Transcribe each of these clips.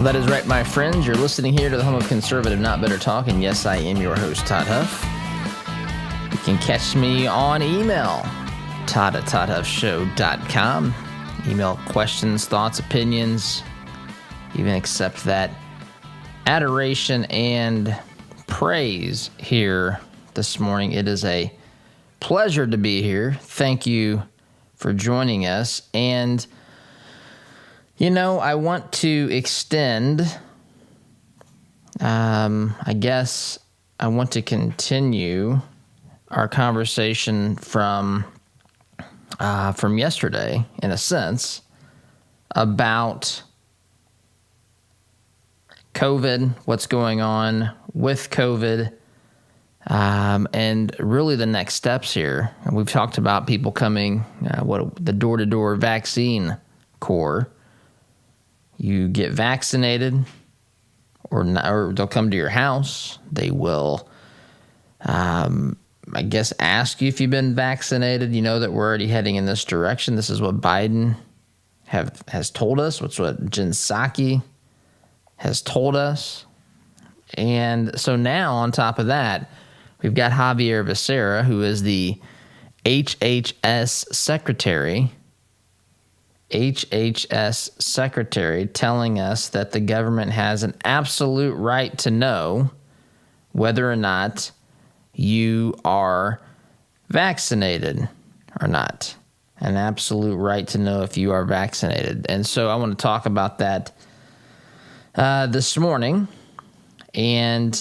Well, that is right, my friends. You're listening here to the home of conservative, not better talk. And yes, I am your host, Todd Huff. You can catch me on email, todd@toddhuffshow.com. Email questions, thoughts, opinions, even accept that adoration and praise here this morning. It is a pleasure to be here. Thank you for joining us. And I want to extend, I want to continue our conversation from yesterday, in a sense, about COVID, what's going on with COVID, and really the next steps here. And we've talked about people coming, the door-to-door vaccine core. You get vaccinated, or they'll come to your house. They will, ask you if you've been vaccinated. You know that we're already heading in this direction. This is what Biden has told us. What's what Jen Psaki has told us. And so now, on top of that, we've got Xavier Becerra, who is the HHS secretary, telling us that the government has an absolute right to know whether or not you are vaccinated or not. An absolute right to know if you are vaccinated. And so I want to talk about that this morning. And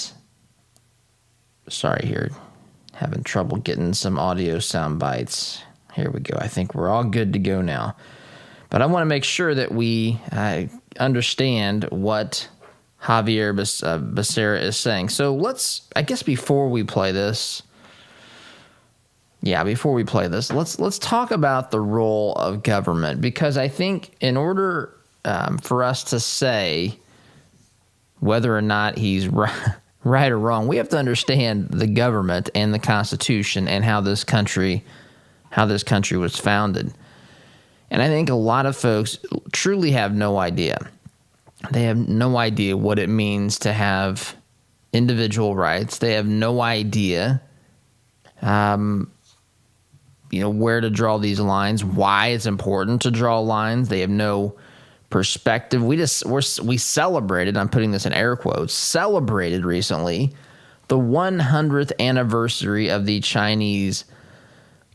sorry here, having trouble getting some audio sound bites. Here we go. I think we're all good to go now. But I want to make sure that we understand what Xavier Becerra is saying. So before we play this, let's talk about the role of government, because I think in order for us to say whether or not he's right or wrong, we have to understand the government and the Constitution and how this country was founded. And I think a lot of folks truly have no idea. They have no idea what it means to have individual rights. They have no idea, where to draw these lines, why it's important to draw lines. They have no perspective. We celebrated, I'm putting this in air quotes, celebrated recently the 100th anniversary of the Chinese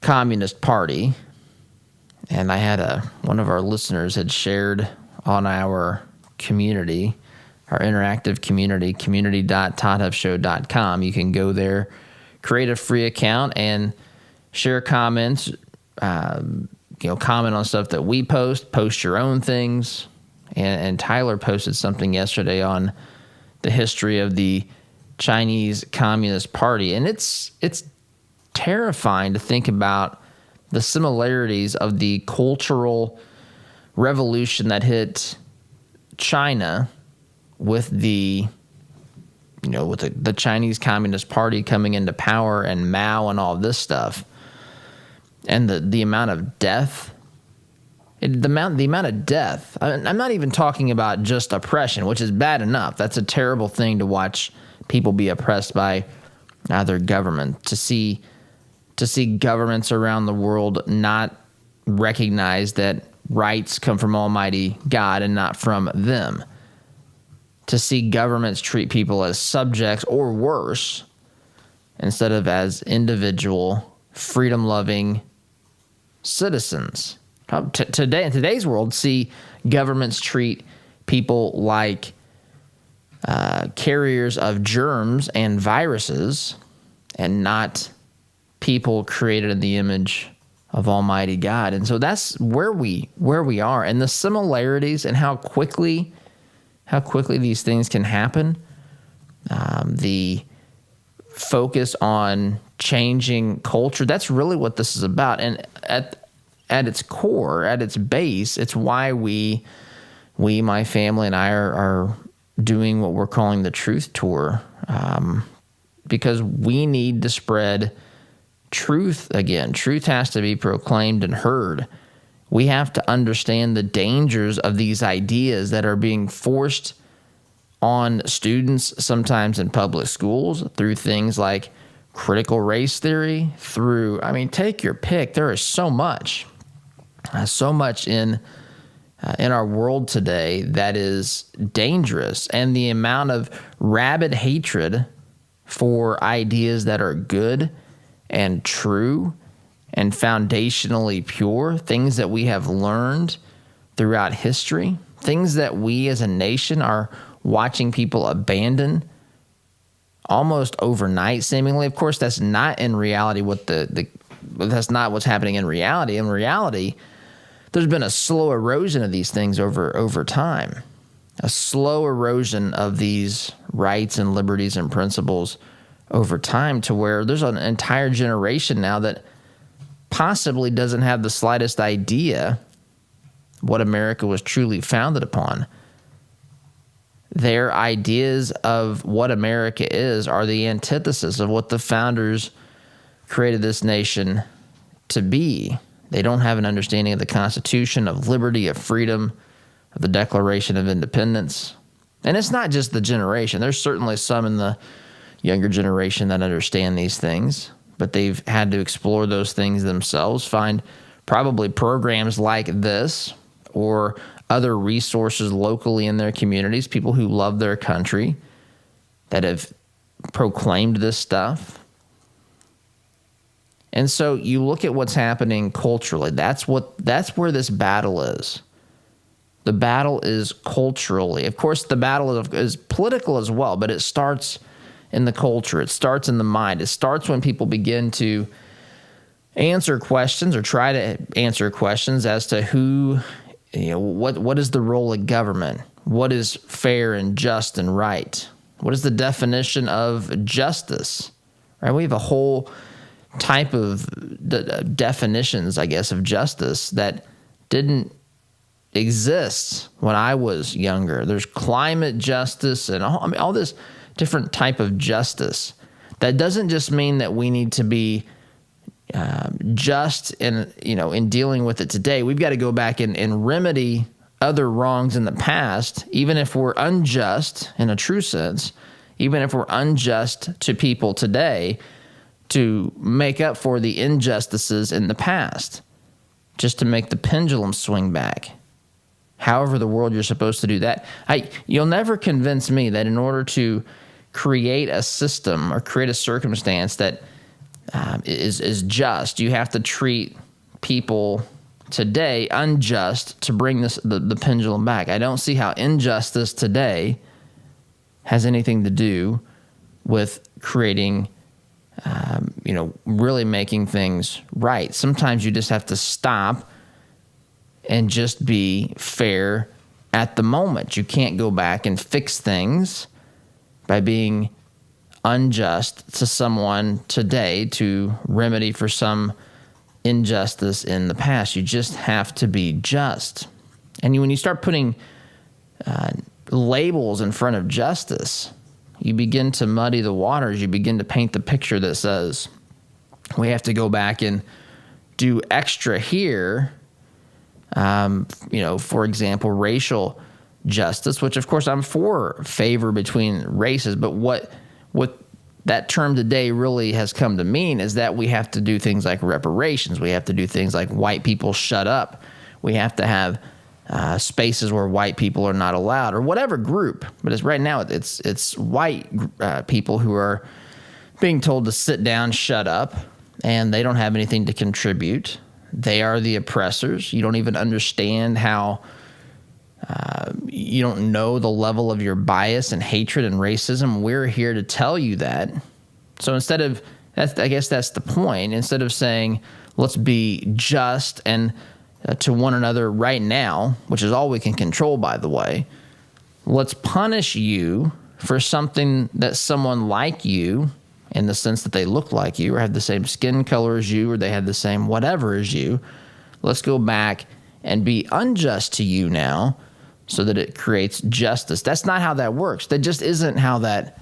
Communist Party. And I had one of our listeners had shared on our community, our interactive community.toddhuffshow.com. You can go there, create a free account, and share comments, comment on stuff that we post your own things. And Tyler posted something yesterday on the history of the Chinese Communist Party. And it's terrifying to think about the similarities of the cultural revolution that hit China with the Chinese Communist Party coming into power, and Mao and all this stuff, and the amount of death. The amount of death. I'm not even talking about just oppression, which is bad enough. That's a terrible thing to watch people be oppressed by their government. To see governments around the world not recognize that rights come from Almighty God and not from them. To see governments treat people as subjects or worse, instead of as individual, freedom-loving citizens. Today, in today's world, see governments treat people like carriers of germs and viruses, and not people created in the image of Almighty God. And so that's where we are, and the similarities and how quickly these things can happen. The focus on changing culture, that's really what this is about. And at its core, at its base, it's why we, my family and I are doing what we're calling the Truth Tour, because we need to spread truth again. Truth has to be proclaimed and heard. We have to understand the dangers of these ideas that are being forced on students, sometimes in public schools, through things like critical race theory, take your pick. There is so much in our world today that is dangerous, and the amount of rabid hatred for ideas that are good and true and foundationally pure, things that we have learned throughout history, things that we as a nation are watching people abandon almost overnight, seemingly. Of course, that's not in reality that's not what's happening in reality. In reality, there's been a slow erosion of these things over time, a slow erosion of these rights and liberties and principles over time, to where there's an entire generation now that possibly doesn't have the slightest idea what America was truly founded upon. Their ideas of what America is are the antithesis of what the founders created this nation to be. They don't have an understanding of the Constitution, of liberty, of freedom, of the Declaration of Independence. And it's not just the generation. There's certainly some in the younger generation that understand these things, but they've had to explore those things themselves, find probably programs like this or other resources locally in their communities, people who love their country that have proclaimed this stuff. And so you look at what's happening culturally. That's where this battle is. The battle is culturally. Of course, the battle is political as well, but it starts in the culture. It starts in the mind. It starts when people begin to answer questions or try to answer questions as to what is the role of government? What is fair and just and right? What is the definition of justice? Right? We have a whole type of definitions, I guess, of justice that didn't exist when I was younger. There's climate justice and all this different type of justice. That doesn't just mean that we need to be just in dealing with it today. We've got to go back and remedy other wrongs in the past, even if we're unjust in a true sense, even if we're unjust to people today, to make up for the injustices in the past, just to make the pendulum swing back. However the world you're supposed to do that. You'll never convince me that in order to create a system or create a circumstance that is just, you have to treat people today unjust to bring the pendulum back. I don't see how injustice today has anything to do with creating, really making things right. Sometimes you just have to stop and just be fair at the moment. You can't go back and fix things by being unjust to someone today to remedy for some injustice in the past. You just have to be just. And when you start putting labels in front of justice, you begin to muddy the waters. You begin to paint the picture that says we have to go back and do extra here. For example, racial justice, which of course I'm for favor between races, but what that term today really has come to mean is that we have to do things like reparations. We have to do things like white people shut up. We have to have spaces where white people are not allowed, or whatever group. But right now it's white people who are being told to sit down, shut up, and they don't have anything to contribute. They are the oppressors. You don't even understand how. You don't know the level of your bias and hatred and racism. We're here to tell you that. So instead of, I guess that's the point. Instead of saying, let's be just and to one another right now, which is all we can control, by the way, let's punish you for something that someone like you, in the sense that they look like you or have the same skin color as you or they have the same whatever as you. Let's go back and be unjust to you now, so that it creates justice. That's not how that works. That just isn't how that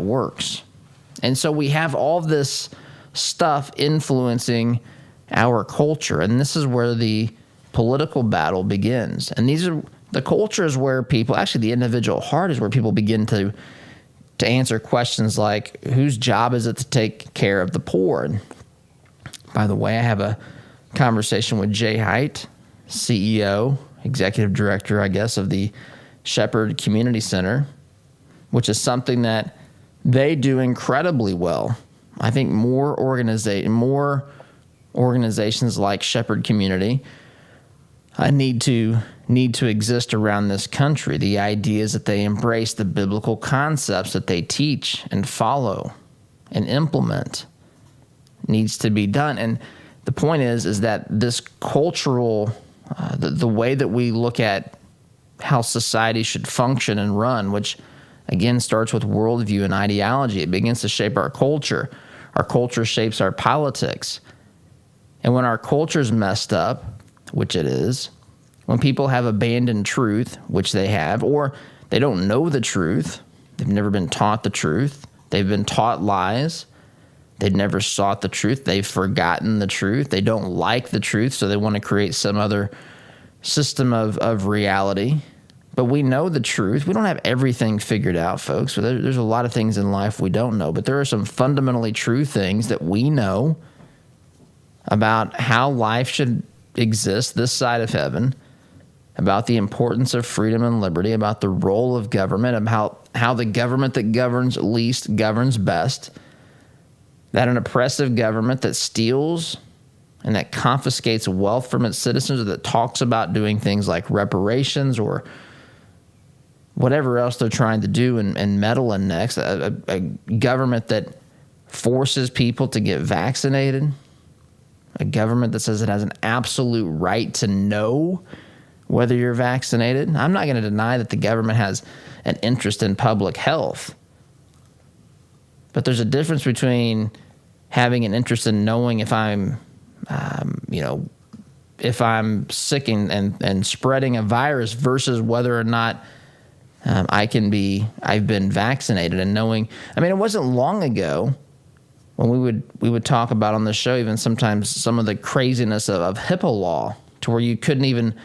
works. And so we have all this stuff influencing our culture, and this is where the political battle begins. And these are The culture is where people, actually the individual heart is where people begin to answer questions like, whose job is it to take care of the poor? And by the way, I have a conversation with Jay Height, CEO, executive director, I guess, of the Shepherd Community Center, which is something that they do incredibly well. I think more organizations like Shepherd Community need to exist around this country. The idea is that they embrace the biblical concepts that they teach and follow and implement needs to be done. And the point is that this cultural, the way that we look at how society should function and run, which again starts with worldview and ideology, it begins to shape our culture. Our culture shapes our politics. And when our culture's messed up, which it is, when people have abandoned truth, which they have, or they don't know the truth, they've never been taught the truth, they've been taught lies, they've never sought the truth, they've forgotten the truth, they don't like the truth, so they want to create some other system of reality. But we know the truth. We don't have everything figured out, folks. So there's a lot of things in life we don't know, but there are some fundamentally true things that we know about how life should exist this side of heaven, about the importance of freedom and liberty, about the role of government, about how the government that governs least governs best, that an oppressive government that steals and that confiscates wealth from its citizens, or that talks about doing things like reparations or whatever else they're trying to do and meddle in next, a government that forces people to get vaccinated, a government that says it has an absolute right to know whether you're vaccinated. I'm not going to deny that the government has an interest in public health, but there's a difference between having an interest in knowing if I'm, if I'm sick and spreading a virus versus whether or not I've been vaccinated, and knowing. I mean, it wasn't long ago when we would talk about on the show even sometimes some of the craziness of HIPAA law, to where you couldn't even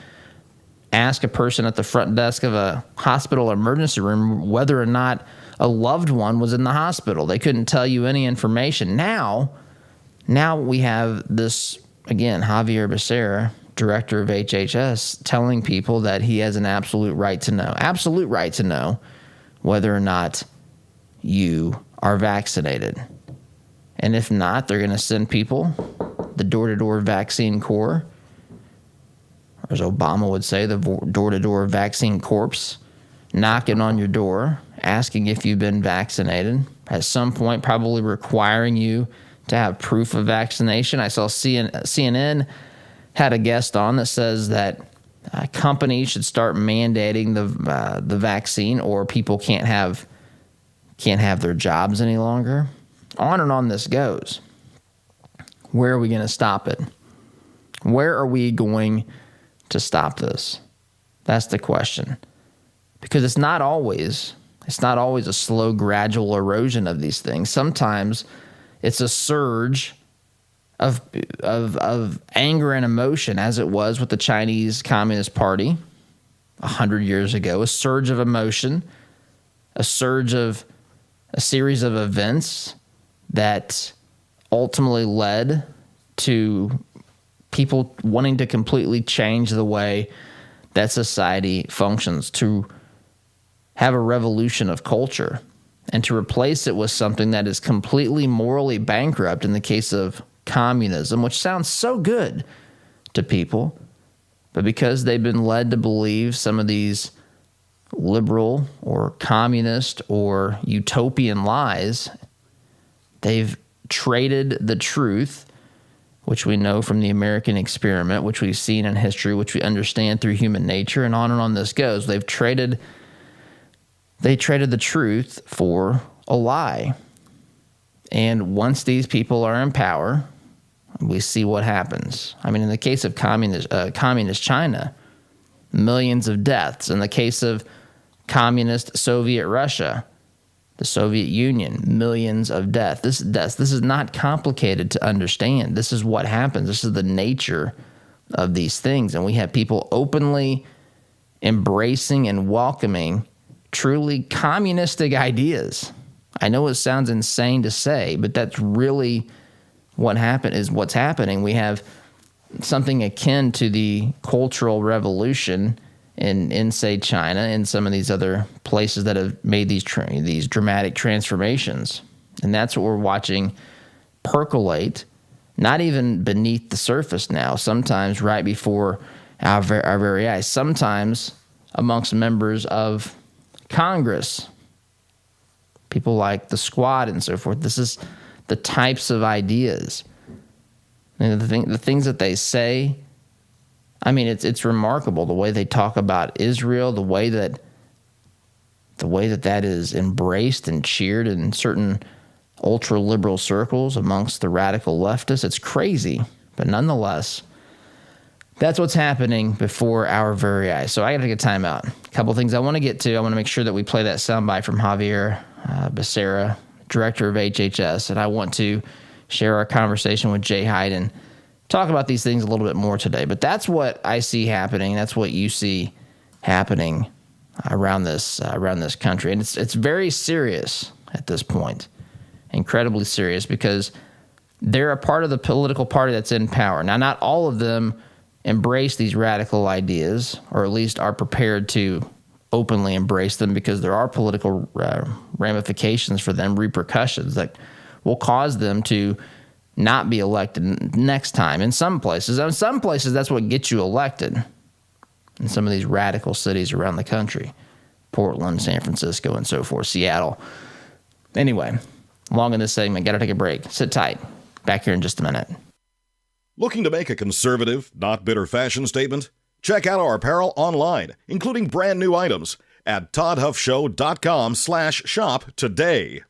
ask a person at the front desk of a hospital emergency room whether or not a loved one was in the hospital. They couldn't tell you any information. Now we have this, again, Javier Becerra, director of HHS, telling people that he has an absolute right to know whether or not you are vaccinated. And if not, they're going to send people, the door-to-door vaccine corps, or as Obama would say, the door-to-door vaccine corpse, knocking on your door, asking if you've been vaccinated, at some point probably requiring you to have proof of vaccination. I saw CNN had a guest on that says that companies should start mandating the vaccine, or people can't have their jobs any longer. On and on this goes. Where are we going to stop it? Where are we going to stop this? That's the question. Because it's not always a slow, gradual erosion of these things. Sometimes it's a surge of anger and emotion, as it was with the Chinese Communist Party 100 years ago. A surge of emotion, a surge of a series of events that ultimately led to people wanting to completely change the way that society functions, to have a revolution of culture, and to replace it with something that is completely morally bankrupt in the case of communism, which sounds so good to people, but because they've been led to believe some of these liberal or communist or utopian lies, they've traded the truth, which we know from the American experiment, which we've seen in history, which we understand through human nature, and on this goes. They traded the truth for a lie. And once these people are in power, we see what happens. I mean, in the case of communist China, millions of deaths. In the case of communist Soviet Russia, the Soviet Union, millions of deaths. This is not complicated to understand. This is what happens. This is the nature of these things. And we have people openly embracing and welcoming truly communistic ideas. I know it sounds insane to say, but that's really what's happening. We have something akin to the Cultural Revolution in say China and some of these other places that have made these dramatic transformations. And that's what we're watching percolate, not even beneath the surface now, sometimes right before our very eyes, sometimes amongst members of Congress, people like the Squad and so forth. This is the types of ideas and the things that they say. I mean, it's remarkable the way they talk about Israel, the way that is embraced and cheered in certain ultra-liberal circles amongst the radical leftists. It's crazy, but nonetheless, that's what's happening before our very eyes. So I got to take a time out. A couple of things I want to get to. I want to make sure that we play that soundbite from Javier Becerra, director of HHS, and I want to share our conversation with Jay Hyden, talk about these things a little bit more today. But that's what I see happening. That's what you see happening around this country, and it's very serious at this point, incredibly serious, because they're a part of the political party that's in power. Now, not all of them embrace these radical ideas, or at least are prepared to openly embrace them, because there are political ramifications for them, repercussions that will cause them to not be elected next time. In some places, that's what gets you elected. In some of these radical cities around the country, Portland, San Francisco, and so forth, Seattle. Anyway, long in this segment, got to take a break. Sit tight. Back here in just a minute. Looking to make a conservative, not bitter fashion statement? Check out our apparel online, including brand new items at toddhuffshow.com/shop today.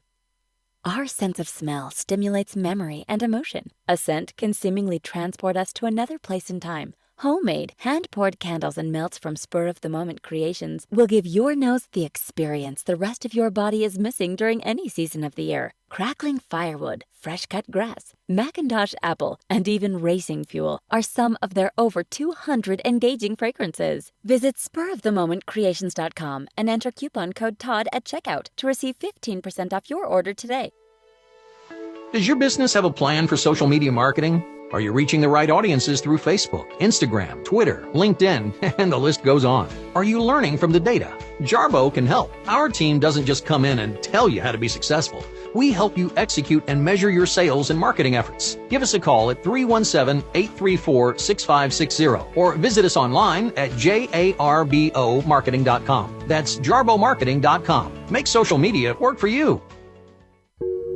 Our sense of smell stimulates memory and emotion. A scent can seemingly transport us to another place in time. Homemade, hand-poured candles and melts from spur-of-the-moment creations will give your nose the experience the rest of your body is missing during any season of the year. Crackling firewood, fresh-cut grass, Macintosh apple, and even racing fuel are some of their over 200 engaging fragrances. Visit spurofthemomentcreations.com and enter coupon code TODD at checkout to receive 15% off your order today. Does your business have a plan for social media marketing? Are you reaching the right audiences through Facebook, Instagram, Twitter, LinkedIn, and the list goes on? Are you learning from the data? Jarbo can help. Our team doesn't just come in and tell you how to be successful. We help you execute and measure your sales and marketing efforts. Give us a call at 317-834-6560 or visit us online at jarbomarketing.com. That's jarbomarketing.com. Make social media work for you.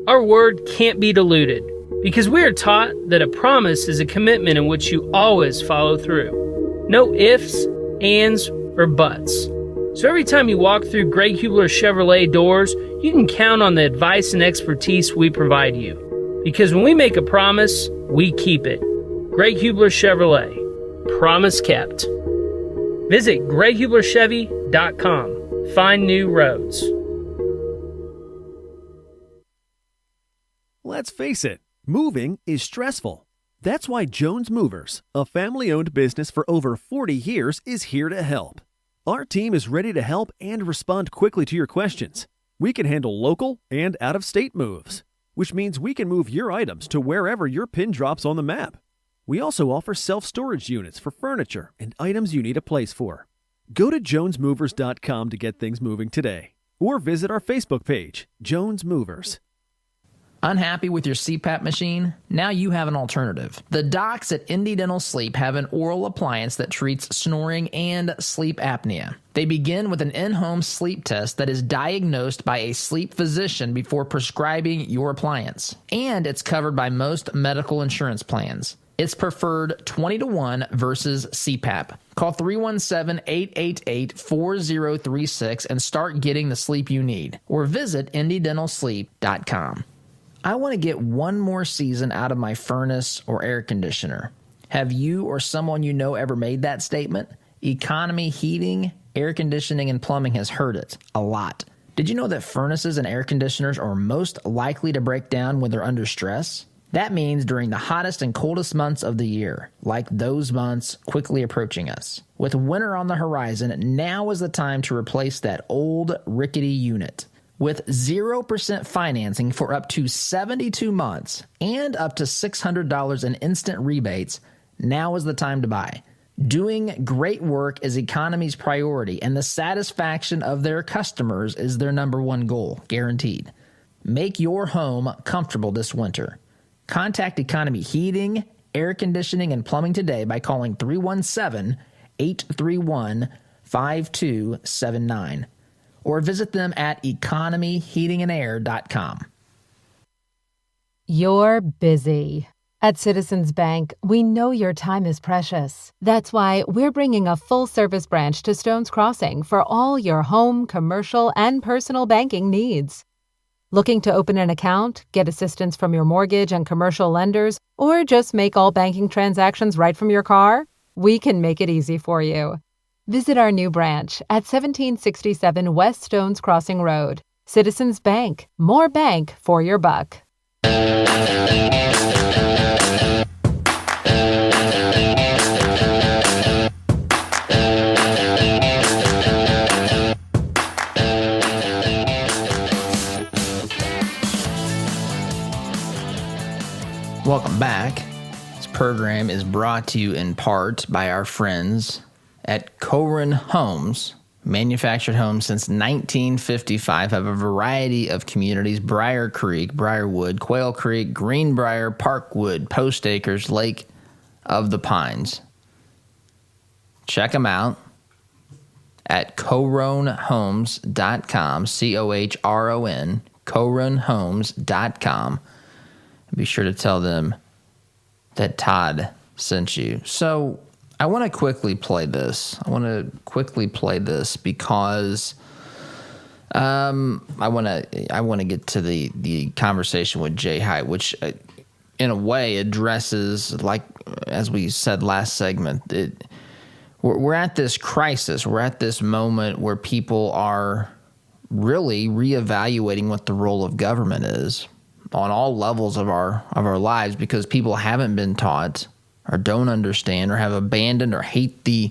Our word can't be diluted, because we are taught that a promise is a commitment in which you always follow through. No ifs, ands, or buts. So every time you walk through Greg Hubler Chevrolet doors, you can count on the advice and expertise we provide you. Because when we make a promise, we keep it. Greg Hubler Chevrolet. Promise kept. Visit GregHublerChevy.com. Find new roads. Let's face it, moving is stressful. That's why Jones Movers, a family-owned business for over 40 years, is here to help. Our team is ready to help and respond quickly to your questions. We can handle local and out-of-state moves, which means we can move your items to wherever your pin drops on the map. We also offer self-storage units for furniture and items you need a place for. Go to jonesmovers.com to get things moving today, or visit our Facebook page, Jones Movers. Unhappy with your CPAP machine? Now you have an alternative. The docs at Indy Dental Sleep have an oral appliance that treats snoring and sleep apnea. They begin with an in-home sleep test that is diagnosed by a sleep physician before prescribing your appliance. And it's covered by most medical insurance plans. It's preferred 20-1 versus CPAP. Call 317-888-4036 and start getting the sleep you need. Or visit IndyDentalSleep.com. I want to get one more season out of my furnace or air conditioner. Have you or someone you know ever made that statement? Economy heating, air conditioning, and plumbing has heard it a lot. Did you know that furnaces and air conditioners are most likely to break down when they're under stress? That means during the hottest and coldest months of the year, like those months quickly approaching us. With winter on the horizon, now is the time to replace that old rickety unit. With 0% financing for up to 72 months and up to $600 in instant rebates, now is the time to buy. Doing great work is Economy's priority, and the satisfaction of their customers is their number one goal, guaranteed. Make your home comfortable this winter. Contact Economy Heating, Air Conditioning, and Plumbing today by calling 317-831-5279 or visit them at economyheatingandair.com. You're busy. At Citizens Bank, we know your time is precious. That's why we're bringing a full-service branch to Stones Crossing for all your home, commercial, and personal banking needs. Looking to open an account, get assistance from your mortgage and commercial lenders, or just make all banking transactions right from your car? We can make it easy for you. Visit our new branch at 1767 West Stones Crossing Road. Citizens Bank. More bank for your buck. Welcome back. This program is brought to you in part by our friends at Coron Homes. Manufactured homes since 1955, have a variety of communities: Briar Creek, Briarwood, Quail Creek, Greenbrier, Parkwood, Post Acres, Lake of the Pines. Check them out at coronhomes.com, COHRON, coronhomes.com. Be sure to tell them that Todd sent you. So I want to quickly play this. Because I want to get to the conversation with Jay Hite, which in a way addresses, like as we said last segment, we're at this crisis. We're at this moment where people are really reevaluating what the role of government is on all levels of our lives, because people haven't been taught or don't understand or have abandoned or hate the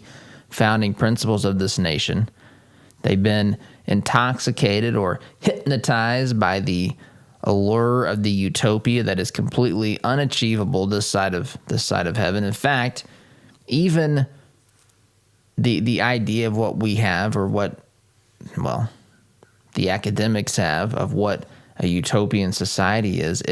founding principles of this nation. They've been intoxicated or hypnotized by the allure of the utopia that is completely unachievable this side of heaven. In fact, even the idea of what we have, or what, well, the academics have of what a utopian society is,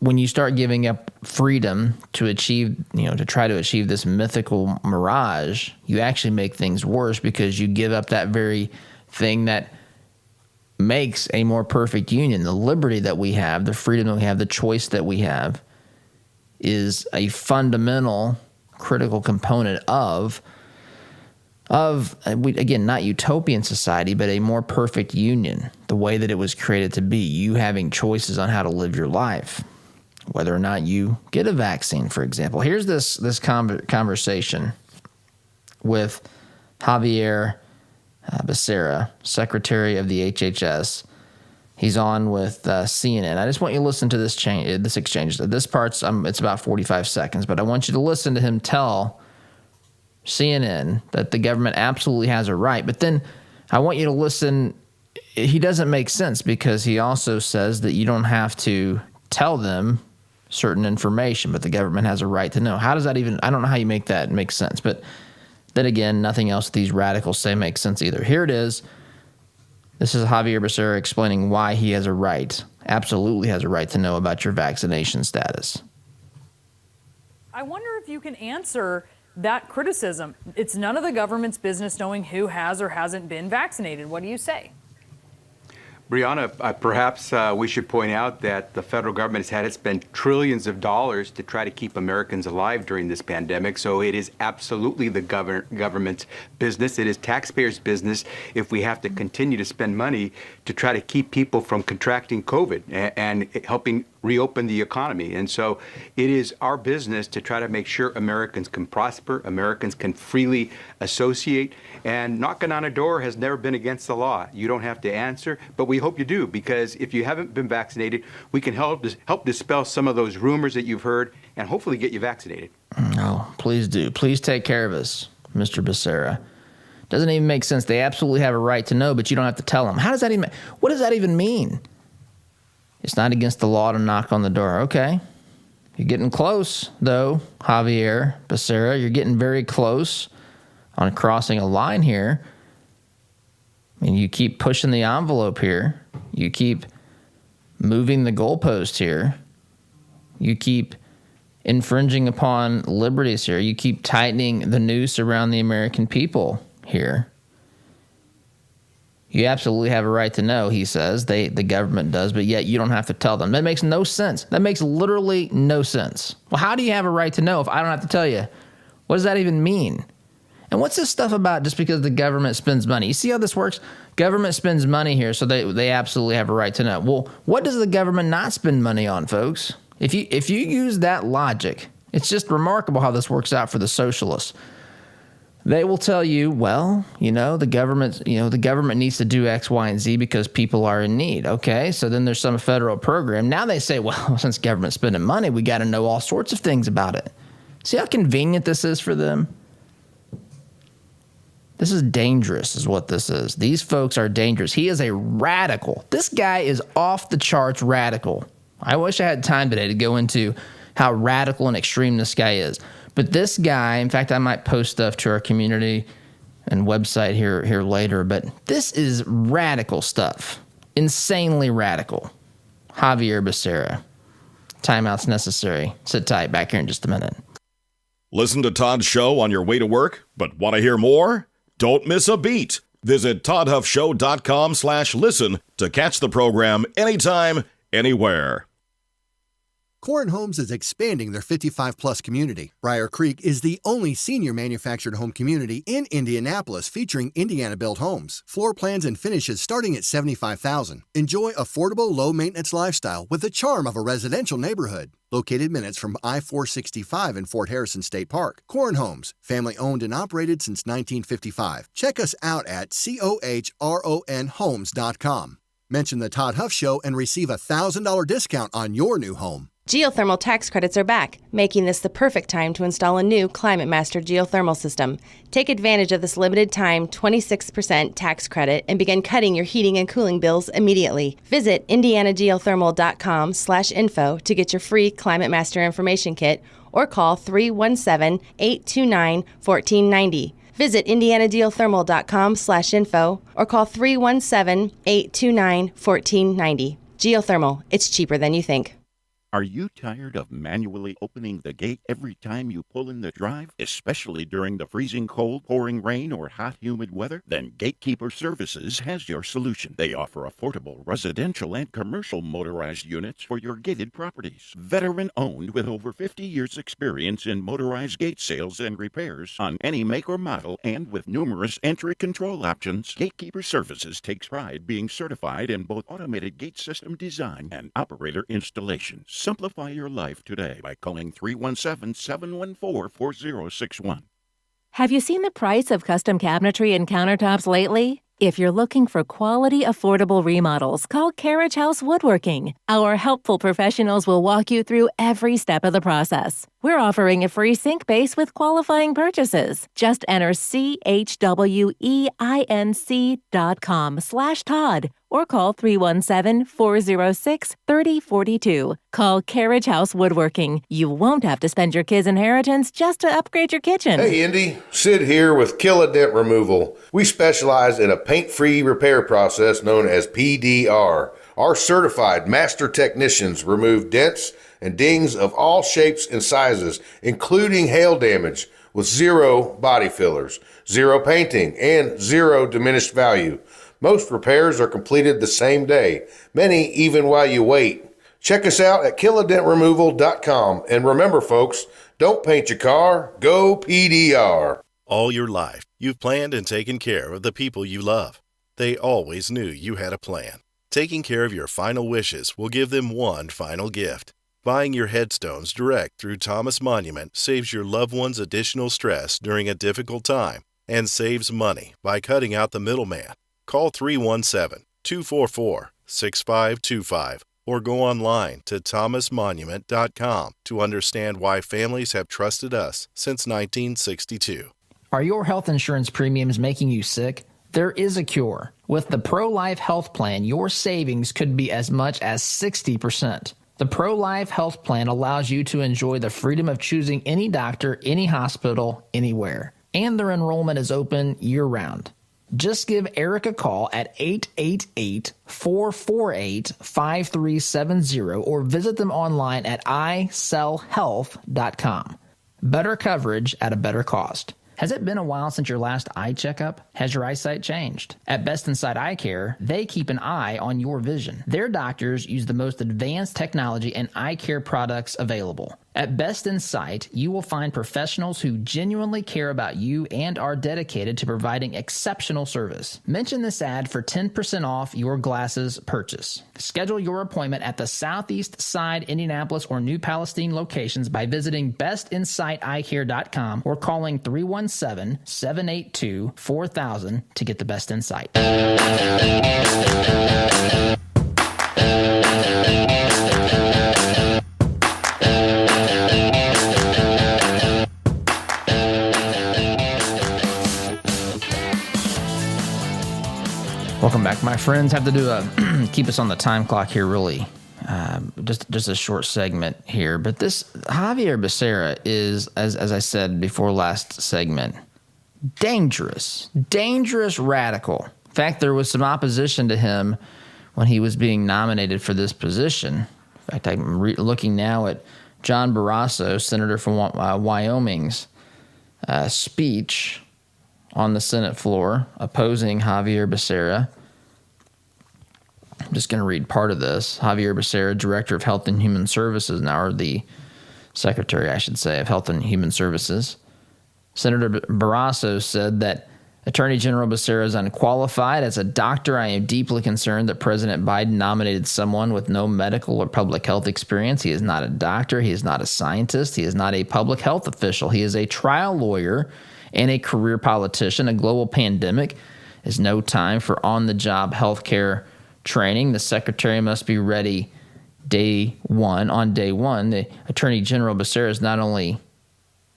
when you start giving up freedom to achieve, to try to achieve this mythical mirage, you actually make things worse, because you give up that very thing that makes a more perfect union. The liberty that we have, the freedom that we have, the choice that we have is a fundamental, critical component of again, not utopian society, but a more perfect union, the way that it was created to be. You having choices on how to live your life, whether or not you get a vaccine, for example. Here's this conversation with Javier Becerra, Secretary of the HHS. He's on with CNN. I just want you to listen to this exchange. This part's it's about 45 seconds, but I want you to listen to him tell CNN that the government absolutely has a right. But then I want you to listen. He doesn't make sense, because he also says that you don't have to tell them certain information, but the government has a right to know. How does that even, I don't know how you make that make sense. But then again, nothing else these radicals say makes sense either. Here it is. This is Javier Becerra explaining why he has a right, absolutely has a right to know about your vaccination status. I wonder if you can answer that criticism. It's none of the government's business knowing who has or hasn't been vaccinated. What do you say? Brianna, perhaps we should point out that the federal government has had to spend trillions of dollars to try to keep Americans alive during this pandemic. So it is absolutely the government's business. It is taxpayers' business if we have to continue to spend money to try to keep people from contracting COVID and helping reopen the economy. And so it is our business to try to make sure Americans can prosper, Americans can freely associate, and knocking on a door has never been against the law. You don't have to answer, but we hope you do, because if you haven't been vaccinated, we can help dispel some of those rumors that you've heard and hopefully get you vaccinated. Oh, please do. Please take care of us, Mr. Becerra. Doesn't even make sense. They absolutely have a right to know, but you don't have to tell them. What does that even mean? It's not against the law to knock on the door. Okay. You're getting close, though, Javier Becerra. You're getting very close on crossing a line here. I mean, you keep pushing the envelope here. You keep moving the goalpost here. You keep infringing upon liberties here. You keep tightening the noose around the American people here. You absolutely have a right to know, he says. The government does, but yet you don't have to tell them. That makes no sense. That makes literally no sense. Well, how do you have a right to know if I don't have to tell you? What does that even mean? And what's this stuff about just because the government spends money? You see how this works? Government spends money here, so they absolutely have a right to know. Well, what does the government not spend money on, folks? If you use that logic, it's just remarkable how this works out for the socialists. They will tell you, well, the government needs to do X, Y, and Z because people are in need. Okay, so then there's some federal program. Now they say, well, since government's spending money, we got to know all sorts of things about it. See how convenient this is for them? This is dangerous, is what this is. These folks are dangerous. He is a radical. This guy is off the charts radical. I wish I had time today to go into how radical and extreme this guy is. But this guy, in fact, I might post stuff to our community and website here later, but this is radical stuff. Insanely radical. Javier Becerra. Timeout's necessary. Sit tight. Back here in just a minute. Listen to Todd's show on your way to work, but want to hear more? Don't miss a beat. Visit toddhuffshow.com/listen to catch the program anytime, anywhere. Corn Homes is expanding their 55-plus community. Briar Creek is the only senior manufactured home community in Indianapolis featuring Indiana-built homes. Floor plans and finishes starting at $75,000. Enjoy affordable, low-maintenance lifestyle with the charm of a residential neighborhood. Located minutes from I-465 in Fort Harrison State Park. Corn Homes, family-owned and operated since 1955. Check us out at COHRONhomes.com. Mention the Todd Huff Show and receive a $1,000 discount on your new home. Geothermal tax credits are back, making this the perfect time to install a new Climate Master geothermal system. Take advantage of this limited time 26% tax credit and begin cutting your heating and cooling bills immediately. Visit indianageothermal.com/info to get your free Climate Master information kit or call 317-829-1490. Visit indianageothermal.com/info or call 317-829-1490. Geothermal, it's cheaper than you think. Are you tired of manually opening the gate every time you pull in the drive, especially during the freezing cold, pouring rain, or hot, humid weather? Then Gatekeeper Services has your solution. They offer affordable residential and commercial motorized units for your gated properties. Veteran-owned with over 50 years' experience in motorized gate sales and repairs on any make or model, and with numerous entry control options, Gatekeeper Services takes pride being certified in both automated gate system design and operator installation. Simplify your life today by calling 317-714-4061. Have you seen the price of custom cabinetry and countertops lately? If you're looking for quality, affordable remodels, call Carriage House Woodworking. Our helpful professionals will walk you through every step of the process. We're offering a free sink base with qualifying purchases. Just enter CHWEINC.com/Todd or call 317-406-3042. Call Carriage House Woodworking. You won't have to spend your kids' inheritance just to upgrade your kitchen. Hey, Indy. Sid here with Kill a Dent Removal. We specialize in a paint-free repair process known as PDR. Our certified master technicians remove dents and dings of all shapes and sizes, including hail damage, with zero body fillers, zero painting, and zero diminished value. Most repairs are completed the same day, many even while you wait. Check us out at killadentremoval.com. And remember, folks, don't paint your car, go PDR. All your life, you've planned and taken care of the people you love. They always knew you had a plan. Taking care of your final wishes will give them one final gift. Buying your headstones direct through Thomas Monument saves your loved ones additional stress during a difficult time and saves money by cutting out the middleman. Call 317-244-6525 or go online to thomasmonument.com to understand why families have trusted us since 1962. Are your health insurance premiums making you sick? There is a cure. With the Pro-Life Health Plan, your savings could be as much as 60%. The Pro-Life Health Plan allows you to enjoy the freedom of choosing any doctor, any hospital, anywhere. And their enrollment is open year-round. Just give Eric a call at 888-448-5370 or visit them online at iCellHealth.com. Better coverage at a better cost. Has it been a while since your last eye checkup? Has your eyesight changed? At Best Insight Eye Care, they keep an eye on your vision. Their doctors use the most advanced technology and eye care products available. At Best Insight, you will find professionals who genuinely care about you and are dedicated to providing exceptional service. Mention this ad for 10% off your glasses purchase. Schedule your appointment at the Southeast Side, Indianapolis, or New Palestine locations by visiting bestinsighteyecare.com or calling 317-782-4000 to get the best insight. Welcome back, my friends. Have to do keep us on the time clock here, really. Just a short segment here. But this Xavier Becerra is, as I said before last segment, dangerous radical. In fact, there was some opposition to him when he was being nominated for this position. In fact, I'm looking now at John Barrasso, senator from Wyoming's speech on the Senate floor opposing Xavier Becerra. I'm just going to read part of this. Xavier Becerra, Director of Health and Human Services, now, or the Secretary, I should say, of Health and Human Services. Senator Barrasso said that Attorney General Becerra is unqualified. As a doctor, I am deeply concerned that President Biden nominated someone with no medical or public health experience. He is not a doctor. He is not a scientist. He is not a public health official. He is a trial lawyer and a career politician. A global pandemic is no time for on-the-job health care training. The Secretary must be ready day one. On day one, the Attorney General Becerra is not only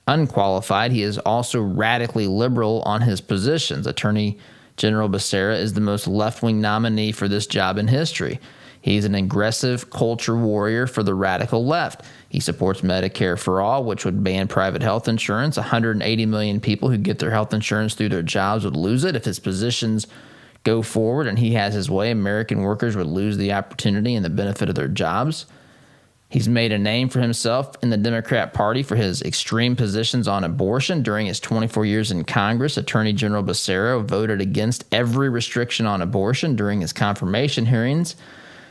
unqualified, he is also radically liberal on his positions. Attorney General Becerra is the most left-wing nominee for this job in history. He's an aggressive culture warrior for the radical left. He supports Medicare for All, which would ban private health insurance. 180 million people who get their health insurance through their jobs would lose it. If his positions go forward and he has his way, American workers would lose the opportunity and the benefit of their jobs. He's made a name for himself in the Democrat Party for his extreme positions on abortion. During his 24 years in Congress, Attorney General Becerra voted against every restriction on abortion during his confirmation hearings.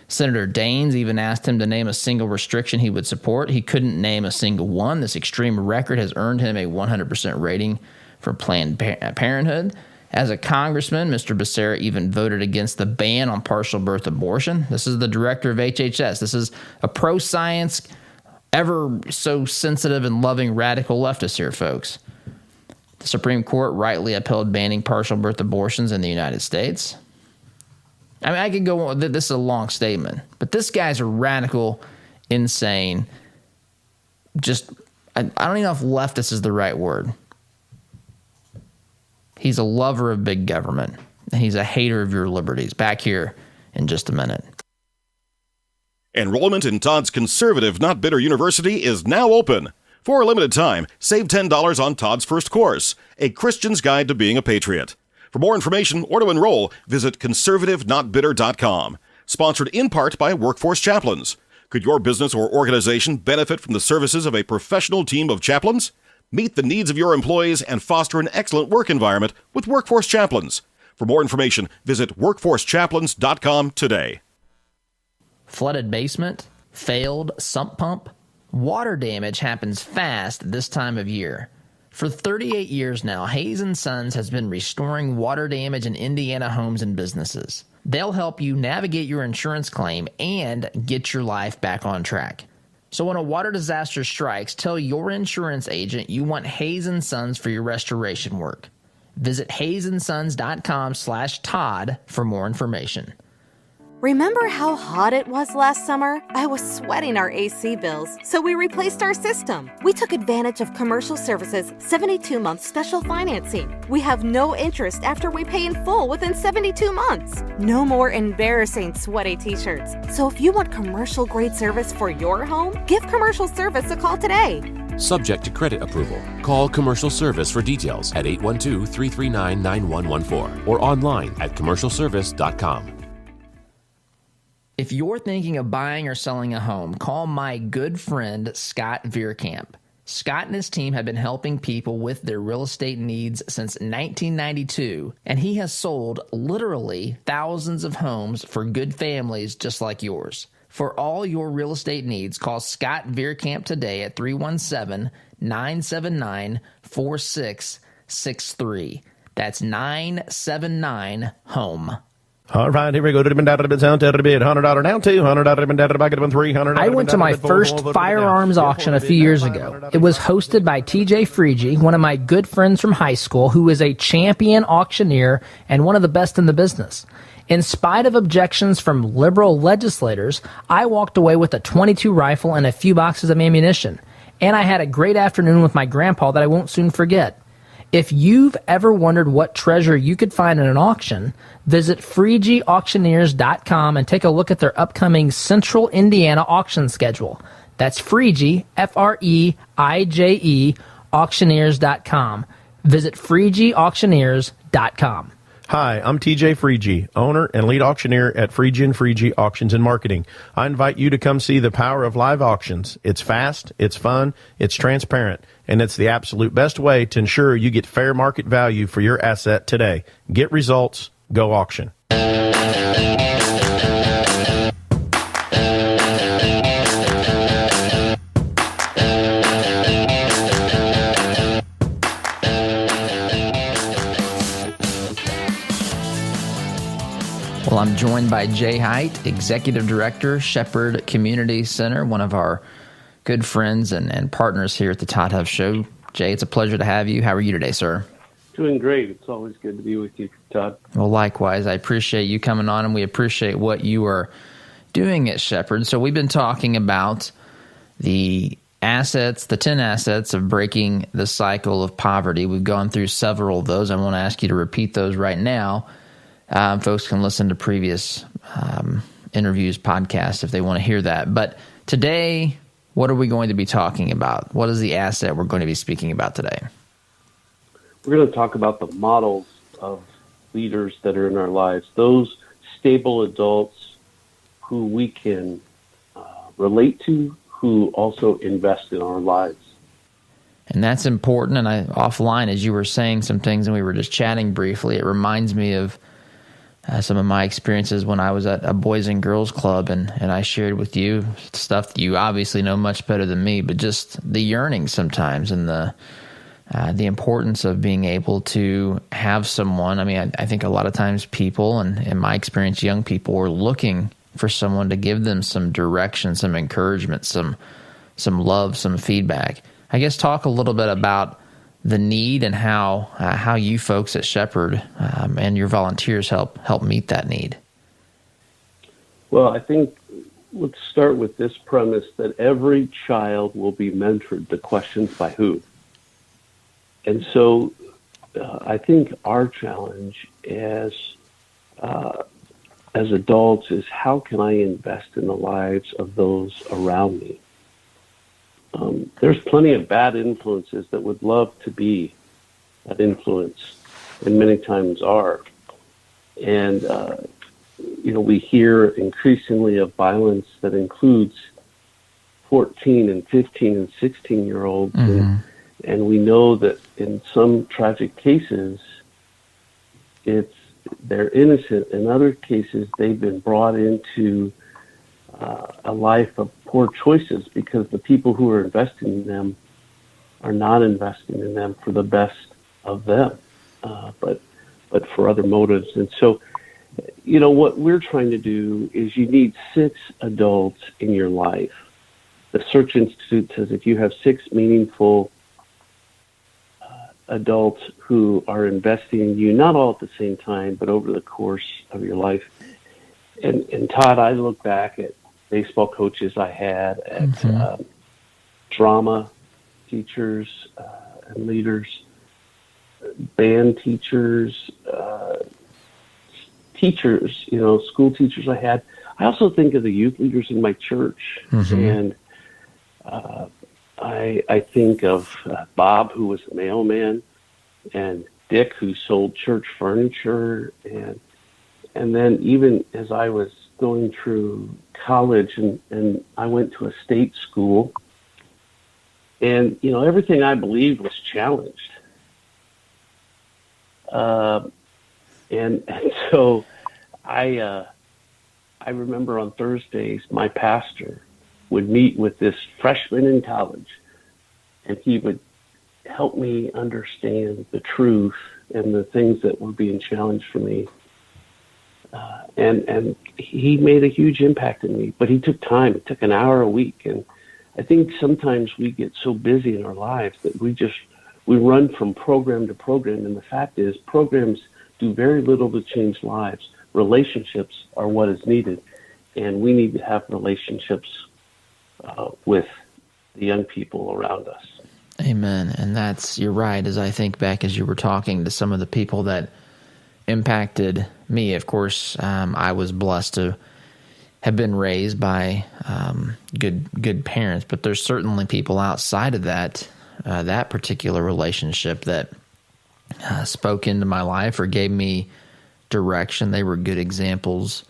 Senator Daines even asked him to name a single restriction he would support. He couldn't name a single one. This extreme record has earned him a 100% rating for Planned Parenthood. As a congressman, Mr. Becerra even voted against the ban on partial birth abortion. This is the director of HHS. This is a pro-science, ever so sensitive and loving radical leftist here, folks. The Supreme Court rightly upheld banning partial birth abortions in the United States. I mean, I could go on. This is a long statement, but this guy's a radical, insane, just, I don't even know if leftist is the right word. He's a lover of big government, and he's a hater of your liberties. Back here in just a minute. Enrollment in Todd's conservative, not bitter university is now open. For a limited time, save $10 on Todd's first course, A Christian's Guide to Being a Patriot. For more information or to enroll, visit conservativenotbitter.com. Sponsored in part by Workforce Chaplains. Could your business or organization benefit from the services of a professional team of chaplains? Meet the needs of your employees and foster an excellent work environment with Workforce Chaplains. For more information, visit workforcechaplains.com today. Flooded basement, failed sump pump. Water damage happens fast this time of year. For 38 years now, Hayes & Sons has been restoring water damage in Indiana homes and businesses. They'll help you navigate your insurance claim and get your life back on track. So when a water disaster strikes, tell your insurance agent you want Hayes & Sons for your restoration work. Visit hayesandsons.com/Todd for more information. Remember how hot it was last summer? I was sweating our AC bills, so we replaced our system. We took advantage of Commercial Services' 72-month special financing. We have no interest after we pay in full within 72 months. No more embarrassing sweaty t-shirts. So if you want commercial-grade service for your home, give Commercial Service a call today. Subject to credit approval. Call Commercial Service for details at 812-339-9114 or online at commercialservice.com. If you're thinking of buying or selling a home, call my good friend Scott Veerkamp. Scott and his team have been helping people with their real estate needs since 1992, and he has sold literally thousands of homes for good families just like yours. For all your real estate needs, call Scott Veerkamp today at 317-979-4663. That's 979-HOME. All right, here we go. $100 down, $200 down, $200 down, back up, $300. I went to my first firearms auction a few years ago. It was hosted by TJ Freege, one of my good friends from high school, who is a champion auctioneer and one of the best in the business. In spite of objections from liberal legislators, I walked away with a .22 rifle and a few boxes of ammunition. And I had a great afternoon with my grandpa that I won't soon forget. If you've ever wondered what treasure you could find in an auction, visit FreegeAuctioneers.com and take a look at their upcoming Central Indiana auction schedule. That's Freege, F-R-E-I-J-E, auctioneers.com. Visit FreegeAuctioneers.com. Hi, I'm TJ Freege, owner and lead auctioneer at Freege & Freege Auctions and Marketing. I invite you to come see the power of live auctions. It's fast, it's fun, it's transparent, and it's the absolute best way to ensure you get fair market value for your asset today. Get results, go auction. Well, I'm joined by Jay Height, Executive Director, Shepherd Community Center, one of our good friends and partners here at the Todd Huff Show. Jay, it's a pleasure to have you. How are you today, sir? Doing great. It's always good to be with you, Todd. Well, likewise. I appreciate you coming on, and we appreciate what you are doing at Shepherd. So we've been talking about the assets, the 10 assets of breaking the cycle of poverty. We've gone through several of those. I won't ask you to repeat those right now. Folks can listen to previous interviews, podcasts, if they want to hear that. But today, what are we going to be talking about? What is the asset we're going to be speaking about today? We're going to talk about the models of leaders that are in our lives, those stable adults who we can relate to, who also invest in our lives. And that's important. And offline, as you were saying some things and we were just chatting briefly, it reminds me of some of my experiences when I was at a Boys and Girls Club, and I shared with you stuff that you obviously know much better than me, but just the yearning sometimes and the importance of being able to have someone. I mean, I think a lot of times people, and in my experience, young people, are looking for someone to give them some direction, some encouragement, some love, some feedback. I guess talk a little bit about the need and how you folks at Shepherd and your volunteers help meet that need. Well, I think let's start with this premise that every child will be mentored. The question's by who? And so I think our challenge as adults is how can I invest in the lives of those around me? There's plenty of bad influences that would love to be that influence, and many times are. And, we hear increasingly of violence that includes 14 and 15 and 16-year-olds. Mm-hmm. And we know that in some tragic cases, they're innocent. In other cases, they've been brought into a life of poor choices because the people who are investing in them are not investing in them for the best of them, but for other motives. And so what we're trying to do is you need 6 adults in your life. The Search Institute says if you have 6 meaningful adults who are investing in you, not all at the same time, but over the course of your life. And Todd, I look back at baseball coaches I had, at drama teachers and leaders, band teachers, teachers, school teachers I had. I also think of the youth leaders in my church, and I think of Bob, who was a mailman, and Dick, who sold church furniture, and then even as I was going through college, and I went to a state school, and everything I believed was challenged, and so I remember on Thursdays my pastor would meet with this freshman in college, and he would help me understand the truth and the things that were being challenged for me. And he made a huge impact in me, but he took time. It took an hour a week. And I think sometimes we get so busy in our lives that we run from program to program. And the fact is, programs do very little to change lives. Relationships are what is needed. And we need to have relationships with the young people around us. Amen. And you're right, as I think back as you were talking to some of the people that impacted me. Of course, I was blessed to have been raised by good parents, but there's certainly people outside of that particular relationship that spoke into my life or gave me direction. They were good examples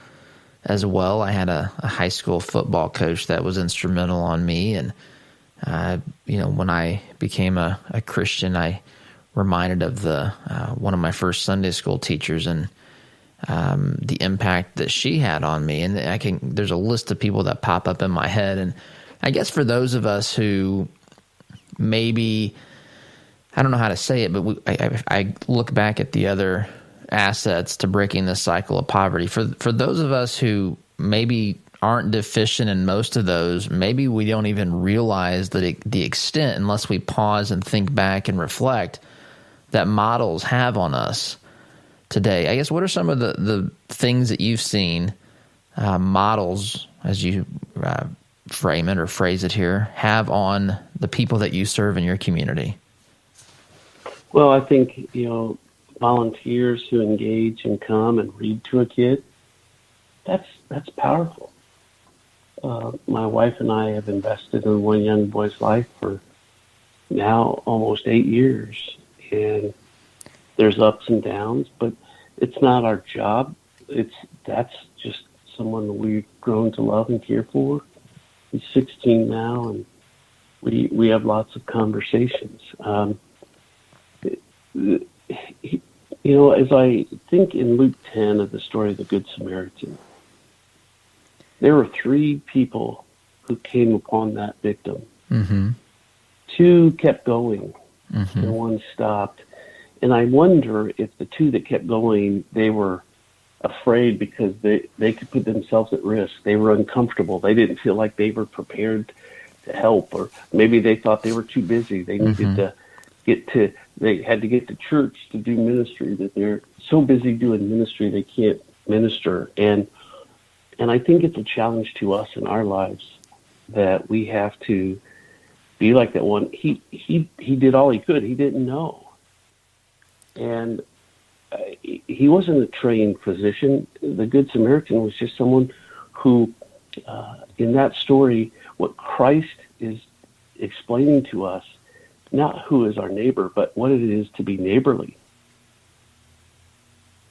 as well. I had a high school football coach that was instrumental on me, and when I became a Christian, I reminded of one of my first Sunday school teachers and the impact that she had on me. And there's a list of people that pop up in my head. And I guess for those of us who maybe, I don't know how to say it, but I look back at the other assets to breaking this cycle of poverty. For those of us who maybe aren't deficient in most of those, maybe we don't even realize the extent, unless we pause and think back and reflect, that models have on us today. I guess, what are some of the things that you've seen models, as you frame it or phrase it here, have on the people that you serve in your community? Well, I think, volunteers who engage and come and read to a kid, that's powerful. My wife and I have invested in one young boy's life for now almost 8 years. And there's ups and downs, but it's not our job. That's just someone we've grown to love and care for. He's 16 now, and we have lots of conversations. As I think in Luke 10 of the story of the Good Samaritan, there were 3 people who came upon that victim. Mm-hmm. 2 kept going. Mm-hmm. And 1 stopped. And I wonder if the 2 that kept going, they were afraid because they could put themselves at risk. They were uncomfortable. They didn't feel like they were prepared to help, or maybe they thought they were too busy. They needed they had to get to church to do ministry, that they're so busy doing ministry they can't minister. And I think it's a challenge to us in our lives that we have to be like that one. He did all he could. He didn't know. And he wasn't a trained physician. The Good Samaritan was just someone who, in that story, what Christ is explaining to us, not who is our neighbor, but what it is to be neighborly.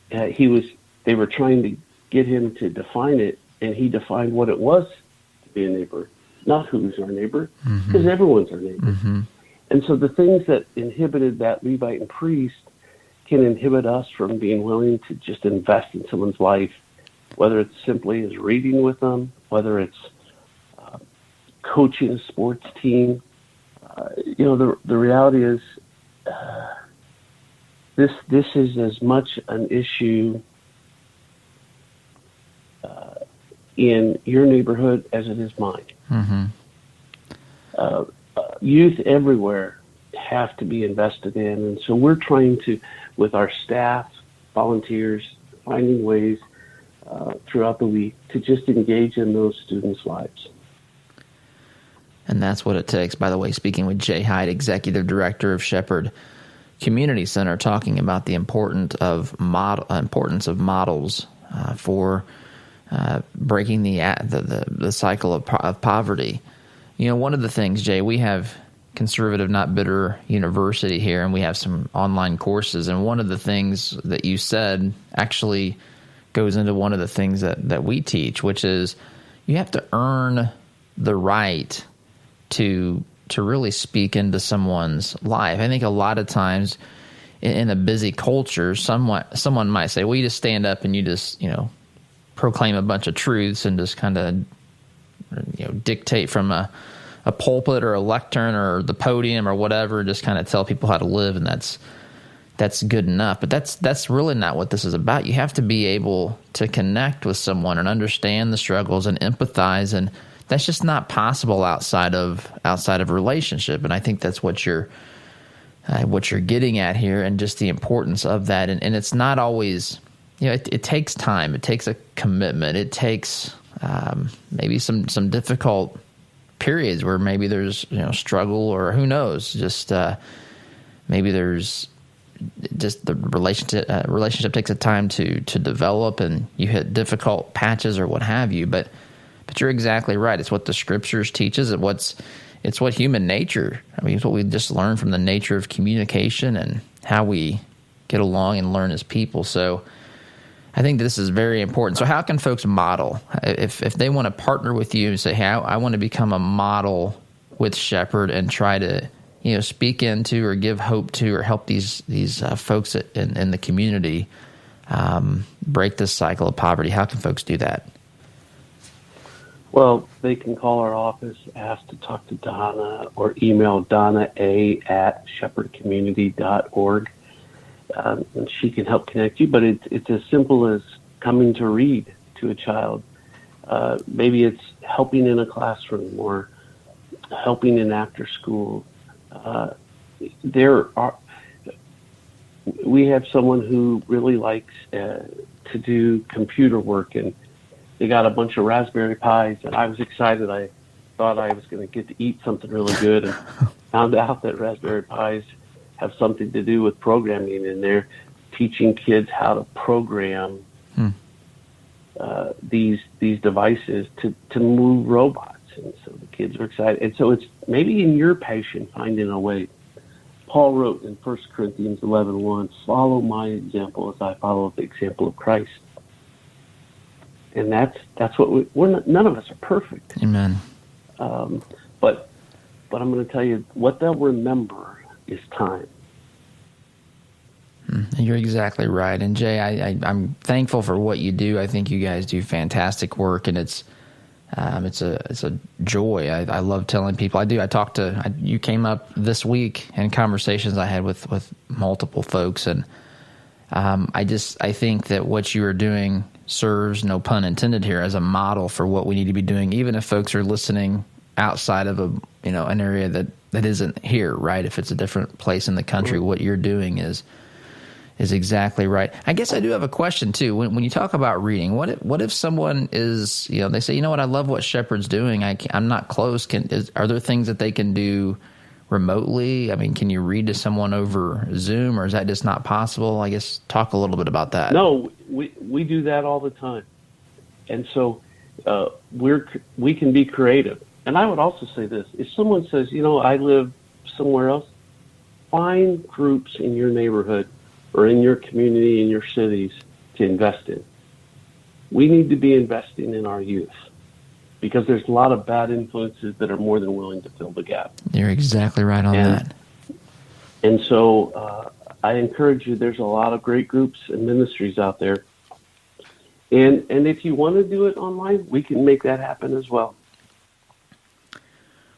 They were trying to get him to define it, and he defined what it was to be a neighbor, not who's our neighbor, because everyone's our neighbor. Mm-hmm. And so the things that inhibited that Levite and priest can inhibit us from being willing to just invest in someone's life, whether it's simply as reading with them, whether it's coaching a sports team. The reality is this is as much an issue in your neighborhood as it is mine. Mm-hmm. Youth everywhere have to be invested in, and so we're trying to, with our staff, volunteers, finding ways throughout the week to just engage in those students' lives. And that's what it takes. By the way, speaking with Jay Hyde, Executive Director of Shepherd Community Center, talking about the importance of models for breaking the cycle of poverty. You know, one of the things, Jay, we have Conservative Not Bitter University here, and we have some online courses. And one of the things that you said actually goes into one of the things that we teach, which is you have to earn the right to really speak into someone's life. I think a lot of times in a busy culture, someone might say, well, you just stand up and you just, proclaim a bunch of truths and just kind of, dictate from a pulpit or a lectern or the podium or whatever, just kind of tell people how to live, and that's good enough. But that's really not what this is about. You have to be able to connect with someone and understand the struggles and empathize, and that's just not possible outside of relationship. And I think that's what you're getting at here, and just the importance of that. And it's not always, it takes time. It takes a commitment. It takes maybe some difficult periods where maybe there's struggle, or who knows, just maybe there's just the relationship takes a time to develop, and you hit difficult patches or what have you. But you're exactly right. It's what the scriptures teaches. It's what human nature. I mean, it's what we just learned from the nature of communication and how we get along and learn as people. So I think this is very important. So how can folks model? If they want to partner with you and say, hey, I want to become a model with Shepherd and try to speak into or give hope to or help these folks in the community break this cycle of poverty, how can folks do that? Well, they can call our office, ask to talk to Donna, or email donna@shepherdcommunity.org. And she can help connect you, but it's as simple as coming to read to a child. Maybe it's helping in a classroom or helping in after school. We have someone who really likes to do computer work, and they got a bunch of Raspberry Pis, and I was excited. I thought I was going to get to eat something really good, and found out that Raspberry Pis have something to do with programming, and they're teaching kids how to program these devices to move robots. And so the kids are excited. And so it's maybe in your passion, finding a way. Paul wrote in 1 Corinthians 11:1, follow my example as I follow the example of Christ. And that's what we're not, none of us are perfect. Amen. But I'm going to tell you, what they'll remember is time. You're exactly right. And Jay, I'm thankful for what you do. I think you guys do fantastic work, and it's a joy. I love telling people. You came up this week in conversations I had with multiple folks, and I think that what you are doing serves, no pun intended here, as a model for what we need to be doing, even if folks are listening outside of an area that isn't here, right? If it's a different place in the country, what you're doing is exactly right. I guess I do have a question too. When you talk about reading, what if someone is, they say, I love what Shepherd's doing. I'm not close. Are there things that they can do remotely? I mean, can you read to someone over Zoom, or is that just not possible? I guess talk a little bit about that. No, we do that all the time. And so we can be creative. And I would also say this, if someone says, I live somewhere else, find groups in your neighborhood or in your community, in your cities to invest in. We need to be investing in our youth, because there's a lot of bad influences that are more than willing to fill the gap. You're exactly right on that. And so I encourage you, there's a lot of great groups and ministries out there. And if you want to do it online, we can make that happen as well.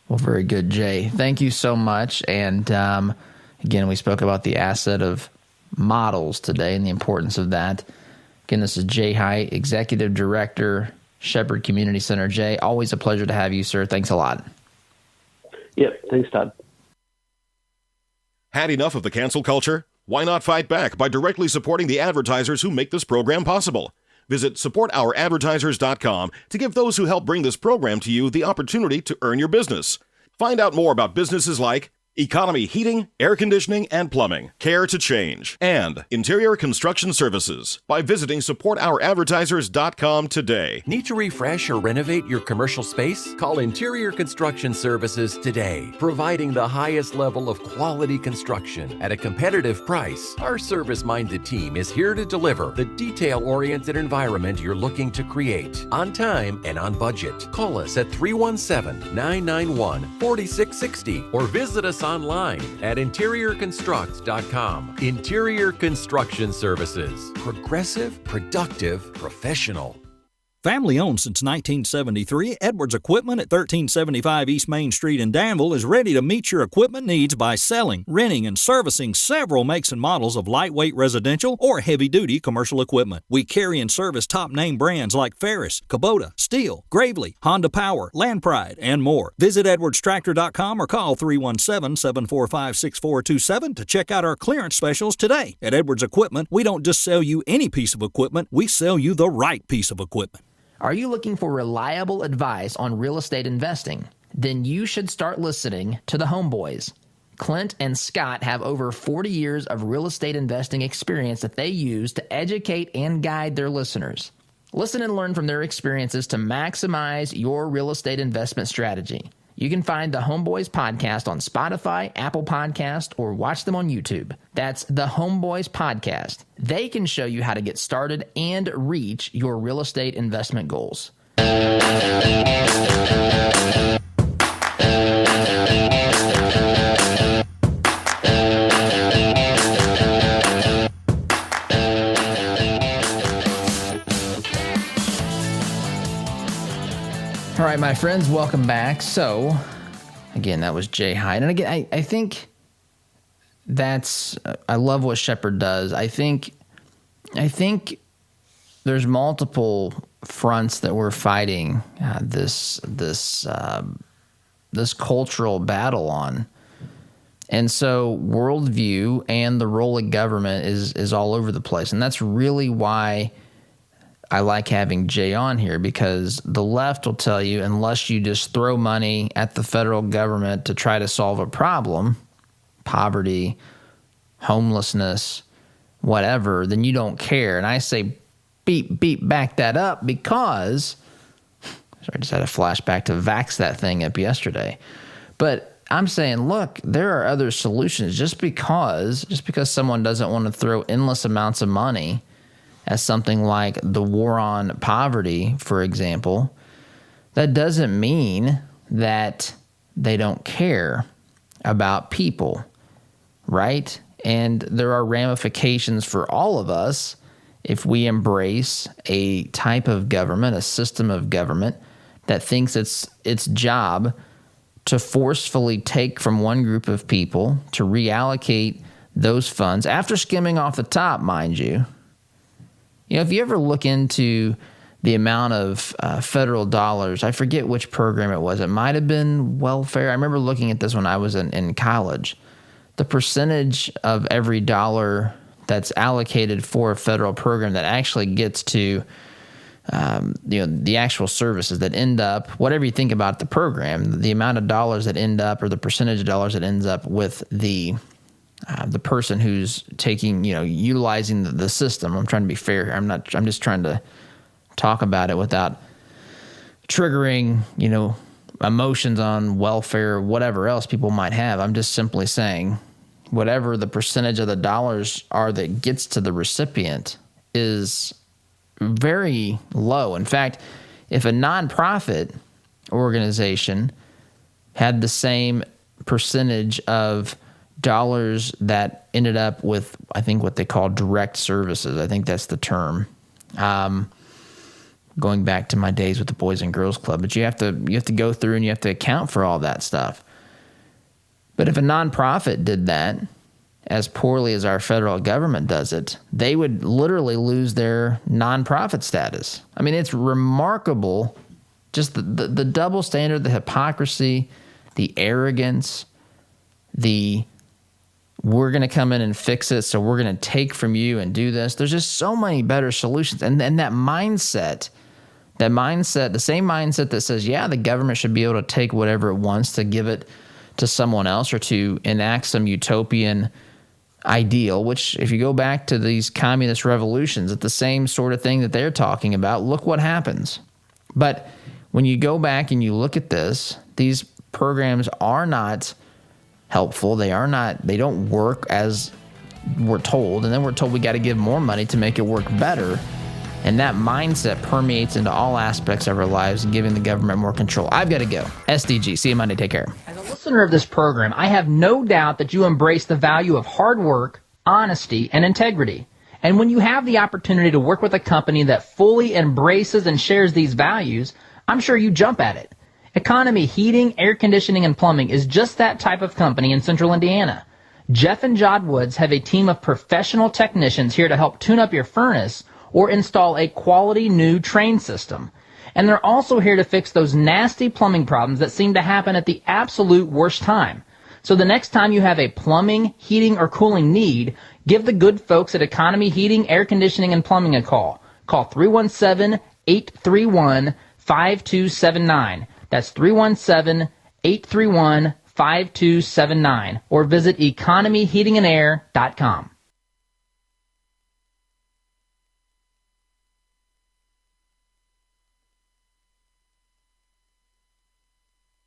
Well, very good, Jay. Thank you so much. And again, we spoke about the asset of models today and the importance of that. Again, this is Jay Hyde, Executive Director, Shepherd Community Center. Jay, always a pleasure to have you, sir. Thanks a lot. Yep. Thanks, Todd. Had enough of the cancel culture? Why not fight back by directly supporting the advertisers who make this program possible? Visit supportouradvertisers.com to give those who help bring this program to you the opportunity to earn your business. Find out more about businesses like Economy Heating, Air Conditioning, and Plumbing, Care to Change, and Interior Construction Services by visiting supportouradvertisers.com today. Need to refresh or renovate your commercial space? Call Interior Construction Services today, providing the highest level of quality construction at a competitive price. Our service-minded team is here to deliver the detail-oriented environment you're looking to create, on time and on budget. Call us at 317-991-4660 or visit us online at interiorconstruct.com. Interior Construction Services. Progressive, productive, professional. Family owned since 1973, Edwards Equipment at 1375 East Main Street in Danville is ready to meet your equipment needs by selling, renting, and servicing several makes and models of lightweight residential or heavy-duty commercial equipment. We carry and service top-name brands like Ferris, Kubota, Steel, Gravely, Honda Power, Land Pride, and more. Visit edwardstractor.com or call 317-745-6427 to check out our clearance specials today. At Edwards Equipment, we don't just sell you any piece of equipment, we sell you the right piece of equipment. Are you looking for reliable advice on real estate investing? Then you should start listening to the Homeboys. Clint and Scott have over 40 years of real estate investing experience that they use to educate and guide their listeners. Listen and learn from their experiences to maximize your real estate investment strategy. You can find the Homeboys podcast on Spotify, Apple Podcast, or watch them on YouTube. That's the Homeboys podcast. They can show you how to get started and reach your real estate investment goals. All right, my friends, welcome back. So, again, that was Jay Hyde. And again, I think that's, I love what Shepherd does. I think there's multiple fronts that we're fighting this cultural battle on. And so worldview and the role of government is all over the place. And that's really why I like having Jay on here, because the left will tell you, unless you just throw money at the federal government to try to solve a problem, poverty, homelessness, whatever, then you don't care. And I say, beep, back that up, because, sorry, I just had a flashback to Vax that thing up yesterday. But I'm saying, look, there are other solutions. Just because someone doesn't want to throw endless amounts of money as something like the war on poverty, for example, that doesn't mean that they don't care about people, right? And there are ramifications for all of us if we embrace a type of government, a system of government that thinks its job to forcefully take from one group of people to reallocate those funds after skimming off the top, mind you. You know, if you ever look into the amount of federal dollars, I forget which program it was. It might have been welfare. I remember looking at this when I was in college. The percentage of every dollar that's allocated for a federal program that actually gets to the actual services that end up, whatever you think about the program, the amount of dollars that end up, or the percentage of dollars that ends up with the person who's utilizing the system. I'm trying to be fair. I'm just trying to talk about it without triggering, emotions on welfare or whatever else people might have. I'm just simply saying whatever the percentage of the dollars are that gets to the recipient is very low. In fact, if a nonprofit organization had the same percentage of dollars that ended up with, I think, what they call direct services. I think that's the term. Going back to my days with the Boys and Girls Club, but you have to go through and you have to account for all that stuff. But if a nonprofit did that as poorly as our federal government does it, they would literally lose their nonprofit status. I mean, it's remarkable, just the double standard, the hypocrisy, the arrogance, we're going to come in and fix it, so we're going to take from you and do this. There's just so many better solutions. And that mindset, the same mindset that says, yeah, the government should be able to take whatever it wants to give it to someone else or to enact some utopian ideal, which if you go back to these communist revolutions, it's the same sort of thing that they're talking about. Look what happens. But when you go back and you look at this, these programs are not helpful. They don't work as we're told. And then we're told we got to give more money to make it work better. And that mindset permeates into all aspects of our lives, giving the government more control. I've got to go. SDG. See you Monday. Take care. As a listener of this program, I have no doubt that you embrace the value of hard work, honesty, and integrity. And when you have the opportunity to work with a company that fully embraces and shares these values, I'm sure you jump at it. Economy Heating, Air Conditioning, and Plumbing is just that type of company in Central Indiana. Jeff and Jod Woods have a team of professional technicians here to help tune up your furnace or install a quality new train system. And they're also here to fix those nasty plumbing problems that seem to happen at the absolute worst time. So the next time you have a plumbing, heating, or cooling need, give the good folks at Economy Heating, Air Conditioning, and Plumbing a call. Call 317-831-5279. That's 317-831-5279. Or visit economyheatingandair.com.